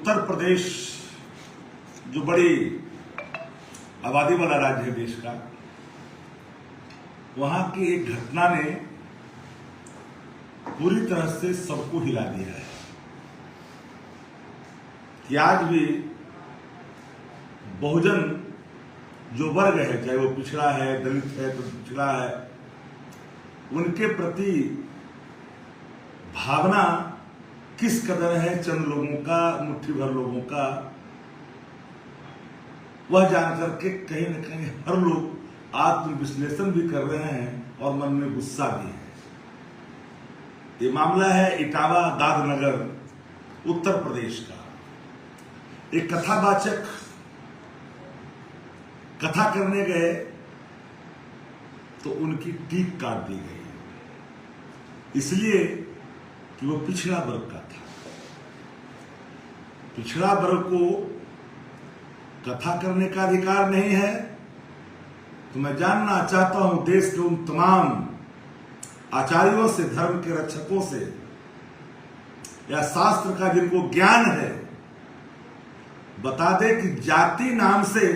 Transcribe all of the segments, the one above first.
उत्तर प्रदेश जो बड़ी आबादी वाला राज्य है देश का, वहां की एक घटना ने पूरी तरह से सबको हिला दिया है कि आज भी बहुजन जो वर्ग है, चाहे वो पिछड़ा है, दलित है तो पिछड़ा है, उनके प्रति भावना किस कदर है चंद लोगों का, मुट्ठी भर लोगों का, वह जानकर के कहीं न कहीं हर लोग आत्मविश्लेषण भी कर रहे हैं और मन में गुस्सा भी है। ये मामला है इटावा दादनगर उत्तर प्रदेश का। एक कथावाचक कथा करने गए तो उनकी टीक काट दी गई, इसलिए कि वो पिछड़ा वर्ग का था। पिछड़ा वर्ग को कथा करने का अधिकार नहीं है। तो मैं जानना चाहता हूं देश के उन तमाम आचार्यों से, धर्म के रक्षकों से, या शास्त्र का जिनको ज्ञान है, बता दे कि जाति नाम से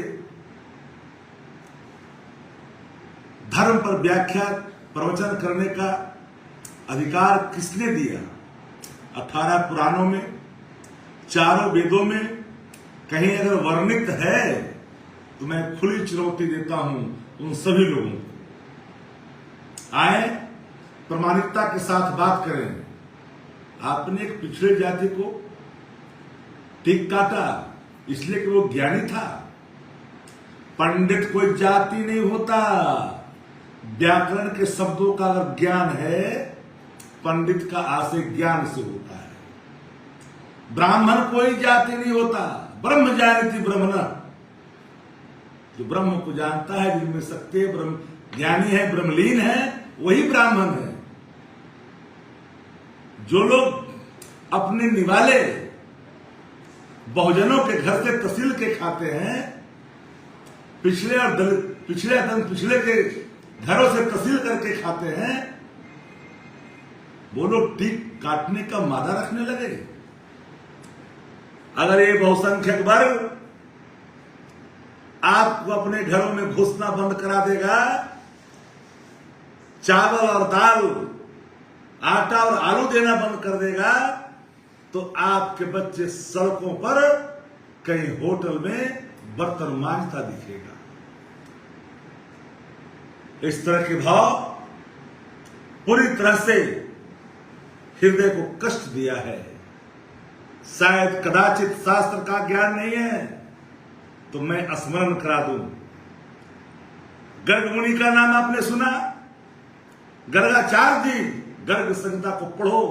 धर्म पर व्याख्या प्रवचन करने का अधिकार किसने दिया। 18 पुराणों में, 4 वेदों में कहीं अगर वर्णित है तो मैं खुली चुनौती देता हूं उन सभी लोगों को, आए प्रामाणिकता के साथ बात करें। आपने एक पिछड़े जाति को टिक काटा इसलिए कि वो ज्ञानी था। पंडित कोई जाति नहीं होता। व्याकरण के शब्दों का अगर ज्ञान है, पंडित का आशय ज्ञान से होता है। ब्राह्मण कोई जाति नहीं होता। ब्रह्म जानति ब्रह्मण, जो ब्रह्म को जानता है, जिनमें सत्य ब्रह्म ज्ञानी है, ब्रह्मलीन है, वही ब्राह्मण है। जो लोग अपने निवाले बहुजनों के घर से तहसील के खाते हैं, पिछले और दलित, पिछले के घरों से तहसील करके खाते हैं, वो लोग टीक काटने का मादा रखने लगे। अगर ये बहुसंख्यक वर्ग आपको अपने घरों में घुसना बंद करा देगा, चावल और दाल, आटा और आलू देना बंद कर देगा, तो आपके बच्चे सड़कों पर कहीं होटल में बर्तन मांजता दिखेगा। इस तरह के भाव पूरी तरह से हृदय को कष्ट दिया है। शायद कदाचित शास्त्र का ज्ञान नहीं है तो मैं स्मरण करा दूं। गर्ग मुनि का नाम आपने सुना? गर्गाचार्य जी, गर्ग संहिता को पढ़ो।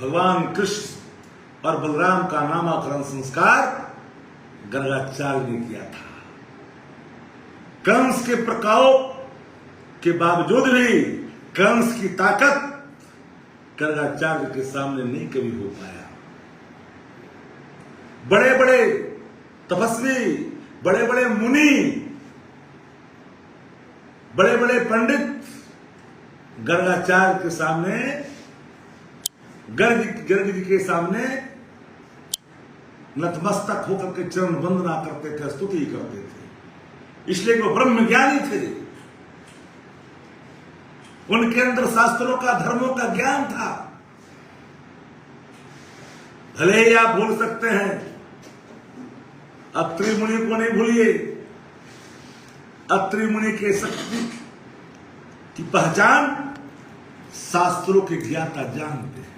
भगवान कृष्ण और बलराम का नामकरण संस्कार गर्गाचार्य ने किया था। कंस के प्रकोप के बावजूद भी कंस की ताकत गर्गाचार्य के सामने नहीं कभी हो पाया। बड़े बड़े तपस्वी, बड़े बड़े मुनि, बड़े बड़े पंडित गर्गाचार्य के सामने, गर्ग जी के सामने नतमस्तक होकर के चरण वंदना करते थे, स्तुति करते थे, इसलिए वो ब्रह्म ज्ञानी थे। उनके अंदर शास्त्रों का, धर्मों का ज्ञान था। भले ही आप भूल सकते हैं, अत्रि मुनि को नहीं भूलिए। अत्रि मुनि के शक्ति की पहचान शास्त्रों के ज्ञाता जानते हैं।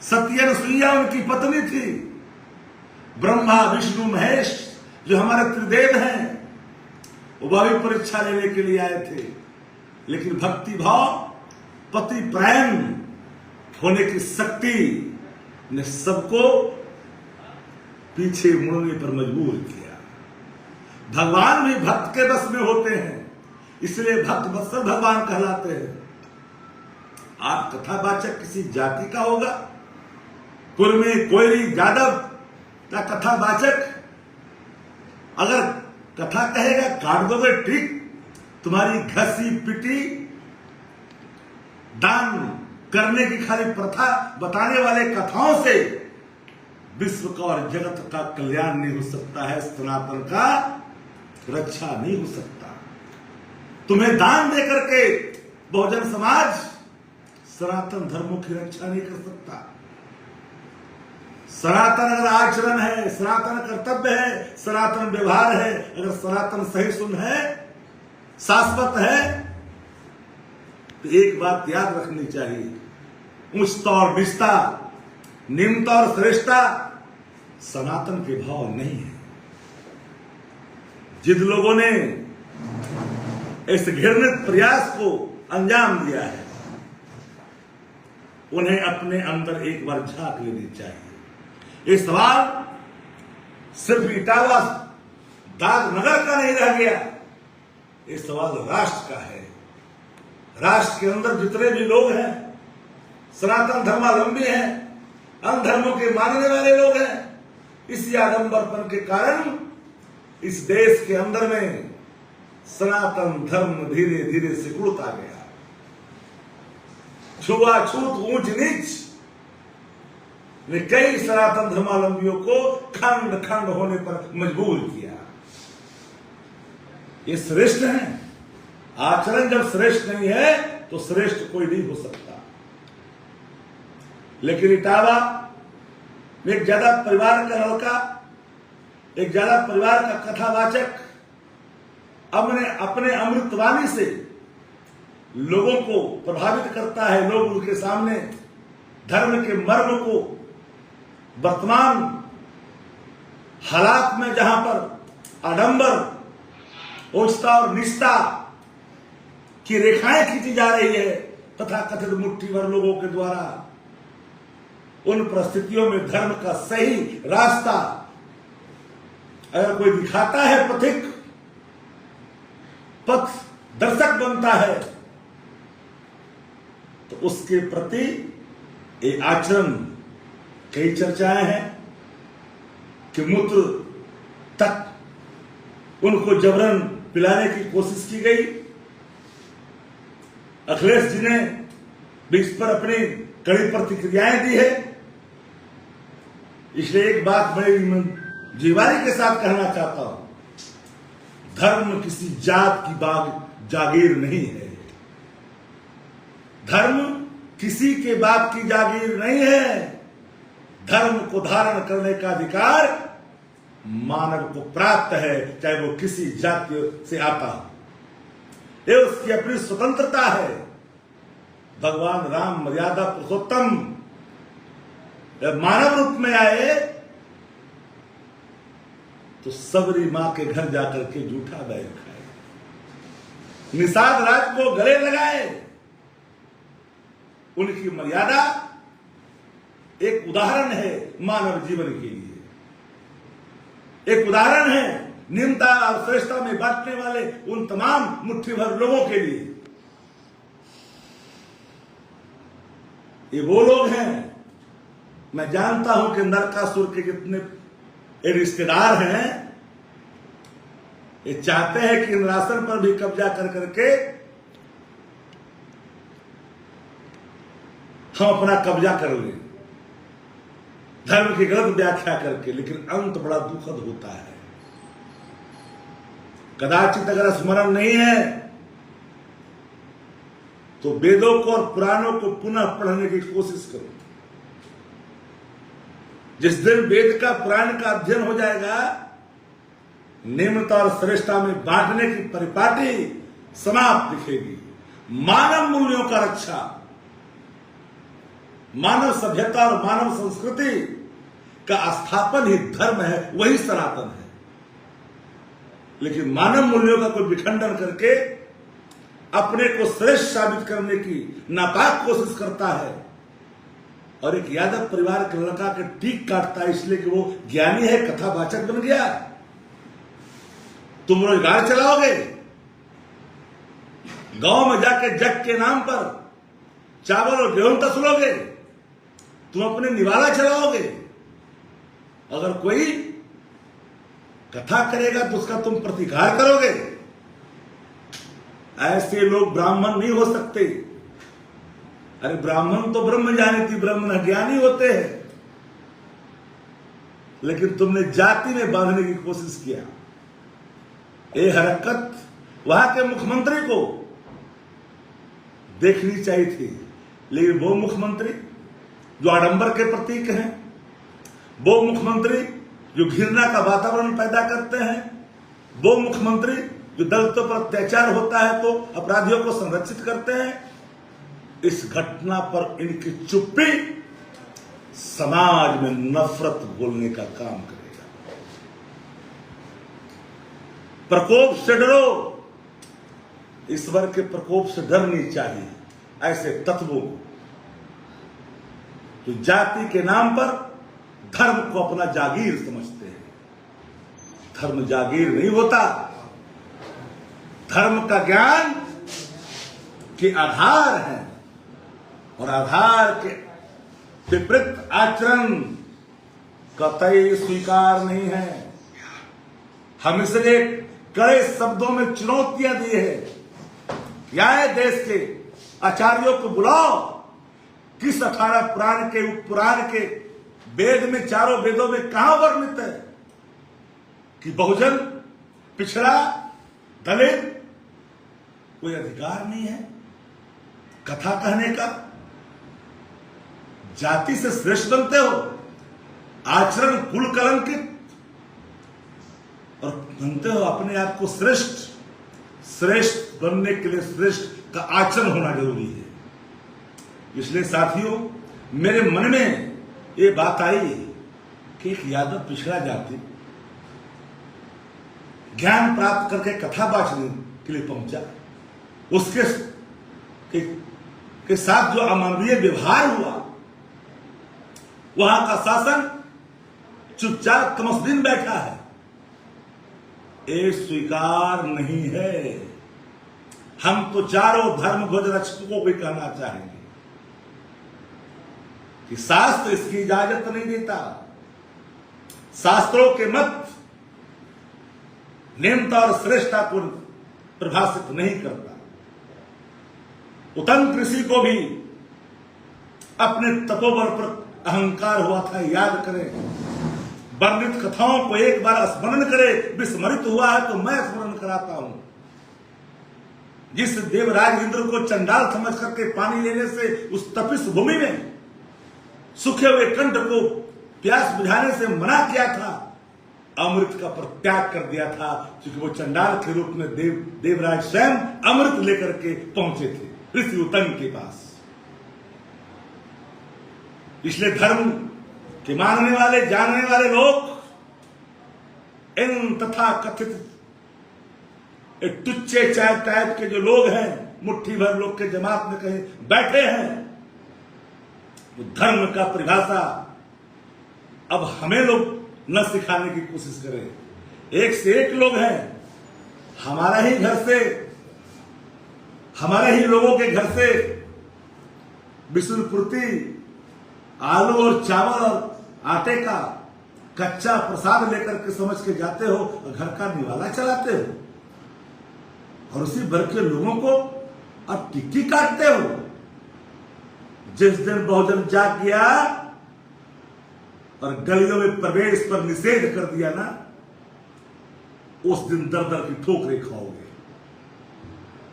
सती अनुसुईया उनकी पत्नी थी। ब्रह्मा, विष्णु, महेश जो हमारे त्रिदेव हैं, वह भी परीक्षा लेने के लिए आए थे, लेकिन भक्ति भाव, पति प्रेम होने की शक्ति ने सबको पीछे मुड़ने पर मजबूर किया। भगवान भी भक्त के बस में होते हैं, इसलिए भक्त वत्सल भगवान कहलाते हैं। आप कथावाचक किसी जाति का होगा, कुर्मी, कोयरी, यादव का कथावाचक अगर कथा कहेगा, काट दोगे ठीक, तुम्हारी घसी पिटी दान करने की खाली प्रथा बताने वाले कथाओं से विश्व का और जगत का कल्याण नहीं हो सकता है, सनातन का रक्षा नहीं हो सकता। तुम्हें दान दे करके बहुजन समाज सनातन धर्मों की रक्षा नहीं कर सकता। सनातन अगर आचरण है, सनातन कर्तव्य है, सनातन व्यवहार है, अगर सनातन सही सुन है, शाश्वत है, तो एक बात याद रखनी चाहिए, उच्चता और निचता, निम्नता और श्रेष्ठता सनातन के भाव नहीं है। जिन लोगों ने इस घृणित प्रयास को अंजाम दिया है, उन्हें अपने अंदर एक बार झांक लेनी चाहिए। ये सवाल सिर्फ इटावा दादनगर का नहीं रह गया, ये सवाल राष्ट्र का है। राष्ट्र के अंदर जितने भी लोग हैं, सनातन धर्मावलंबी हैं, अन्य धर्मों के मानने वाले लोग हैं, इसी आडंबरपन के कारण इस देश के अंदर में सनातन धर्म धीरे धीरे सिकुड़ता गया। छुआछूत, ऊंच नीच ने कई सनातन धर्मावलंबियों को खंड खंड होने पर मजबूर किया। ये श्रेष्ठ है। आचरण जब श्रेष्ठ नहीं है तो श्रेष्ठ कोई नहीं हो सकता। लेकिन इटावा में एक ज्यादा परिवार का लड़का, एक ज्यादा परिवार का कथावाचक अपने अमृतवाणी से लोगों को प्रभावित करता है। लोग उनके सामने धर्म के मर्म को वर्तमान हालात में जहां पर आडंबर, उच्चता और निचता की रेखाएं खींची जा रही है, तथा कथित मुट्ठी भर लोगों के द्वारा उन परिस्थितियों में धर्म का सही रास्ता अगर कोई दिखाता है, पथ दर्शक बनता है, तो उसके प्रति एक आचरण, कई चर्चाएं हैं कि मूत्र तक उनको जबरन पिलाने की कोशिश की गई। अखिलेश जी ने भी इस पर अपनी कड़ी प्रतिक्रियाएं दी है। इसलिए एक बात बड़ी जीवानी के साथ कहना चाहता हूं, धर्म किसी जात की जागीर नहीं है। धर्म किसी के बाप की जागीर नहीं है। धर्म को धारण करने का अधिकार मानव को प्राप्त है, चाहे वो किसी जाति से आता हो। ये उसकी अपनी स्वतंत्रता है। भगवान राम मर्यादा पुरुषोत्तम जब मानव रूप में आए तो सबरी मां के घर जाकर के जूठा बैल खाए, निषाद राज को गले लगाए। उनकी मर्यादा एक उदाहरण है मानव जीवन के लिए, एक उदाहरण है निम्नता और श्रेष्ठता में बांटने वाले उन तमाम मुट्ठी भर लोगों के लिए। ये वो लोग हैं, मैं जानता हूं कि नरकासुर के जितने रिश्तेदार हैं, ये चाहते हैं कि इंद्रासन पर भी कब्जा कर करके हम अपना कब्जा कर लें, धर्म की गलत व्याख्या करके। लेकिन अंत बड़ा दुखद होता है। कदाचित अगर स्मरण नहीं है तो वेदों को और पुराणों को पुनः पढ़ने की कोशिश करो। जिस दिन वेद का पुराण का अध्ययन हो जाएगा, निम्नता और श्रेष्ठता में बांटने की परिपाटी समाप्त दिखेगी। मानव मूल्यों का रक्षा, मानव सभ्यता और मानव संस्कृति का स्थापन ही धर्म है, वही सनातन है। लेकिन मानव मूल्यों का कोई विखंडन करके अपने को श्रेष्ठ साबित करने की नापाक कोशिश करता है, और एक यादव परिवार के लड़का के टीक काटता है इसलिए कि वो ज्ञानी है, कथावाचक बन गया। तुम रोजगार चलाओगे, गांव में जाके जग के नाम पर चावल और गेहूं तसलोगे, तुम अपने निवाला चलाओगे। अगर कोई कथा करेगा तो उसका तुम प्रतिकार करोगे। ऐसे लोग ब्राह्मण नहीं हो सकते, अरे ब्राह्मण तो ब्रह्म जाने थी, ब्रह्म ज्ञानी होते हैं, लेकिन तुमने जाति में बांधने की कोशिश किया। ये हरकत वहां के मुख्यमंत्री को देखनी चाहिए थी, लेकिन वो मुख्यमंत्री जो आडंबर के प्रतीक हैं, वो मुख्यमंत्री जो घृणा का वातावरण पैदा करते हैं, वो मुख्यमंत्री जो दलितों पर अत्याचार होता है तो अपराधियों को संरक्षित करते हैं, इस घटना पर इनकी चुप्पी समाज में नफरत बोलने का काम करेगा। प्रकोप से डरो, ईश्वर के प्रकोप से डरनी चाहिए ऐसे तत्वों को जो जाति के नाम पर धर्म को अपना जागीर समझते हैं। धर्म जागीर नहीं होता। धर्म का ज्ञान के आधार है और आधार के विपरीत आचरण कतई स्वीकार नहीं है। हम इसलिए कड़े शब्दों में चुनौतियां दी है। क्या है, देश के आचार्यों को बुलाओ, किस 18 पुराण के उपपुराण के वेद में, चारों वेदों में कहां वर्णित है कि बहुजन, पिछड़ा, दलित कोई अधिकार नहीं है कथा कहने का। जाति से श्रेष्ठ बनते हो, आचरण कुल कलंकित, और बनते हो अपने आप को श्रेष्ठ। श्रेष्ठ बनने के लिए श्रेष्ठ का आचरण होना जरूरी है। इसलिए साथियों, मेरे मन में ये बात आई कि एक यादव पिछड़ा जाति ज्ञान प्राप्त करके कथा बांटने के लिए पहुंचा, उसके के साथ जो अमानवीय व्यवहार हुआ, वहां का शासन चुपचाप तमस्तीन बैठा है, ये स्वीकार नहीं है। हम तो चारों धर्म ध्वज रक्षकों को भी कहना चाहेंगे कि शास्त्र इसकी इजाजत नहीं देता। शास्त्रों के मत निम्नता और श्रेष्ठता को परिभाषित नहीं करता। उतंग ऋषि को भी अपने तपोबल पर अहंकार हुआ था, याद करें। वर्णित कथाओं को एक बार स्मरण करे, विस्मृत हुआ है तो मैं स्मरण कराता हूं। जिस देवराज इंद्र को चंडाल समझ करके पानी लेने से उस तपिश भूमि में सूखे हुए कंठ को प्यास बुझाने से मना किया था, अमृत का परित्याग कर दिया था, क्योंकि वो चंडाल के रूप में देवराज स्वयं अमृत लेकर के पहुंचे थे ऋषि उतंग के पास। इसलिए धर्म के मानने वाले, जानने वाले लोग इन तथा कथित टुच्चे चाय टाइप के जो लोग हैं, मुट्ठी भर लोग के जमात में कहीं बैठे हैं, वो धर्म का परिभाषा अब हमें लोग न सिखाने की कोशिश करें। एक से एक लोग हैं, हमारा ही घर से, हमारे ही लोगों के घर से विष्णुपूर्ति, आलू और चावल और आटे का कच्चा प्रसाद लेकर के समझ के जाते हो और घर का निवाला चलाते हो, और उसी वर्ग के लोगों को अब टिक्की काटते हो। जिस दिन बहुजन जाग गया और गलियों में प्रवेश पर निषेध कर दिया ना, उस दिन दर दर की ठोकरें खाओगे।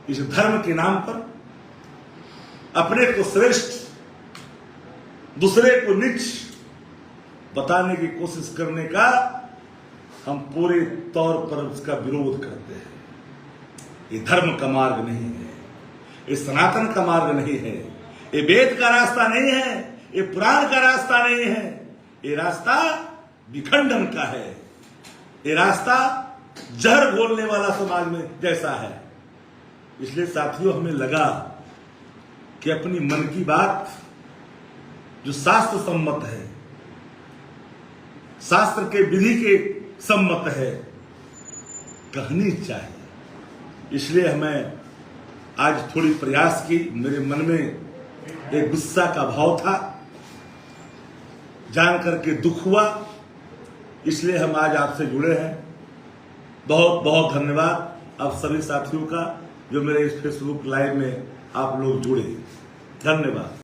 इस धर्म के नाम पर अपने को श्रेष्ठ, दूसरे को नीच बताने की कोशिश करने का हम पूरे तौर पर उसका विरोध करते हैं। ये धर्म का मार्ग नहीं है, ये सनातन का मार्ग नहीं है, ये वेद का रास्ता नहीं है, ये पुराण का रास्ता नहीं है, ये रास्ता विखंडन का है, ये रास्ता जहर घोलने वाला समाज में जैसा है। इसलिए साथियों, हमें लगा कि अपनी मन की बात जो शास्त्र सम्मत है, शास्त्र के विधि के सम्मत है, कहनी चाहिए। इसलिए हमें आज थोड़ी प्रयास की। मेरे मन में एक गुस्सा का भाव था, जान करके दुख हुआ, इसलिए हम आज आपसे जुड़े हैं। बहुत बहुत धन्यवाद आप सभी साथियों का जो मेरे इस फेसबुक लाइव में आप लोग जुड़े। धन्यवाद।